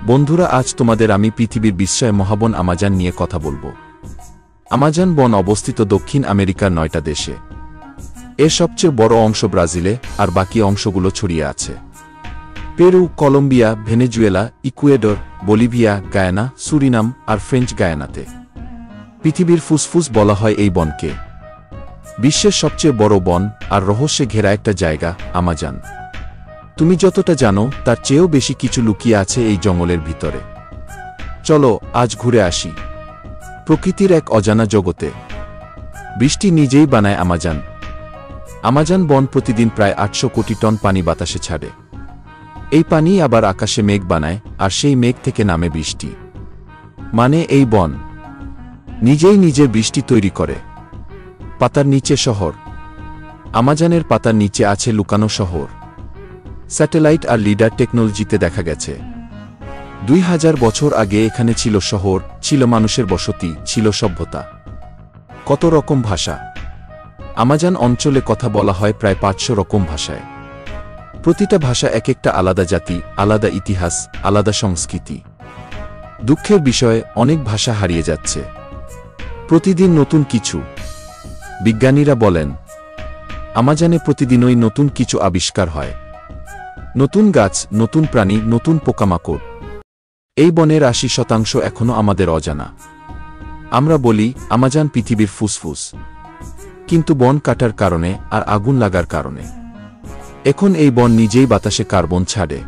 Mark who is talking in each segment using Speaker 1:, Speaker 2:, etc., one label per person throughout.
Speaker 1: বন্ধুরা, আজ তোমাদের আমি পৃথিবীর বিস্ময় মহাবন আমাজন নিয়ে কথা বলবো। আমাজন বন অবস্থিত দক্ষিণ আমেরিকার 9টা দেশে। এর সবচেয়ে বড় অংশ ব্রাজিলে, আর বাকি অংশগুলো ছড়িয়ে আছে Peru, Colombia, Venezuela, Ecuador, Bolivia, Guyana, Suriname আর ফ্রেঞ্চ গায়ানাতে। পৃথিবীর ফুসফুস বলা হয় এই বনকে। বিশ্বের সবচেয়ে বড় বন আর রহস্যে ঘেরা একটা জায়গা আমাজন। তুমি যতটা জানো তার চেয়েও বেশি কিছু লুকিয়ে আছে এই জঙ্গলের ভিতরে। চলো আজ ঘুরে আসি প্রকৃতির এক অজানা জগতে। বৃষ্টি নিজেই বানায় আমাজন। আমাজন বন প্রতিদিন প্রায় 800 কোটি টন পানি বাতাসে ছাড়ে। এই পানি আবার আকাশে মেঘ বানায়, আর সেই মেঘ থেকে নামে বৃষ্টি। মানে এই বন নিজেই নিজের বৃষ্টি তৈরি করে। পাতার নিচে শহর। আমাজনের পাতার নিচে আছে লুকানো শহর। স্যাটেলাইট আর লিডার টেকনোলজিতে দেখা গেছে 2000 বছর আগে এখানে ছিল শহর, ছিল মানুষের বসতি, ছিল সভ্যতা। কত রকম ভাষা। আমাজন অঞ্চলে কথা বলা হয় প্রায় 500 রকম ভাষায়। প্রতিটা ভাষা এক একটা আলাদা জাতি, আলাদা ইতিহাস, আলাদা সংস্কৃতি। দুঃখের বিষয়ে অনেক ভাষা হারিয়ে যাচ্ছে। প্রতিদিন নতুন কিছু। বিজ্ঞানীরা বলেন আমাজনে প্রতিদিনই নতুন কিছু আবিষ্কার হয়। নতুন গাছ, নতুন প্রাণী, নতুন পোকামাকড়। এই বনের 80% এখনো আমাদের অজানা। আমরা বলি আমাজন পৃথিবীর ফুসফুস, কিন্তু বন কাটার কারণে আর আগুন লাগার কারণে এখন এই বন নিজেই বাতাসে কার্বন ছাড়ে।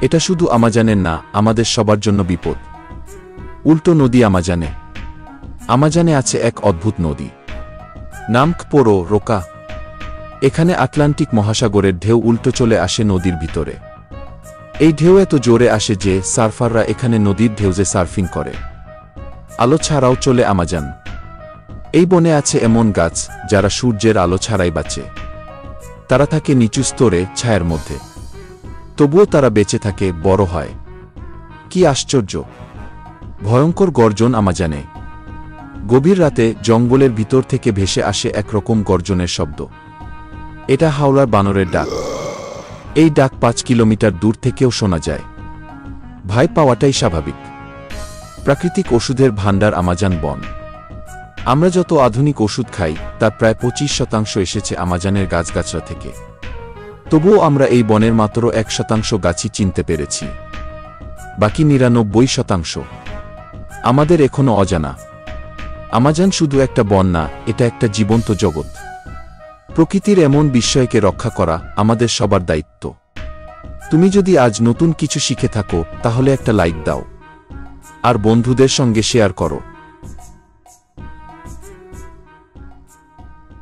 Speaker 1: এটা শুধু আমাজনের না, আমাদের সবার জন্য বিপদ। উল্টো নদী আমাজনে। আমাজনে আছে এক অদ্ভুত নদী, নাম পোরো রোকা। এখানে আটলান্টিক মহাসাগরের ঢেউ উল্টো চলে আসে নদীর ভিতরে। এই ঢেউ এত জোরে আসে যে সার্ফাররা এখানে নদীর ঢেউজে সার্ফিং করে। আলো ছাড়াও চলে আমাজন। এই বনে আছে এমন গাছ যারা সূর্যের আলো ছাড়াই বাঁচে। তারা থাকে নিচু স্তরে, ছায়ার মধ্যে। তবুও তারা বেঁচে থাকে, বড় হয়। কি আশ্চর্য! ভয়ঙ্কর গর্জন আমাজনে। গভীর রাতে জঙ্গলের ভিতর থেকে ভেসে আসে একরকম গর্জনের শব্দ। এটা হাওলার বানরের ডাক। এই ডাক 5 কিলোমিটার দূর থেকেও শোনা যায়। ভয় পাওয়াটাই স্বাভাবিক। প্রাকৃতিক ওষুধের ভাণ্ডার আমাজন বন। আমরা যত আধুনিক ওষুধ খাই তার প্রায় 25% এসেছে আমাজনের গাছগাছরা থেকে। তবুও আমরা এই বনের মাত্র 1% গাছই চিনতে পেরেছি। বাকি 99% আমাদের এখনো অজানা। আমাজন শুধু একটা বন না, এটা একটা জীবন্ত জগৎ। প্রকৃতির এমন বিস্ময়কে রক্ষা করা আমাদের সবার দায়িত্ব। তুমি যদি আজ নতুন কিছু শিখে থাকো তাহলে একটা লাইক দাও, আর বন্ধুদের সঙ্গে শেয়ার করো।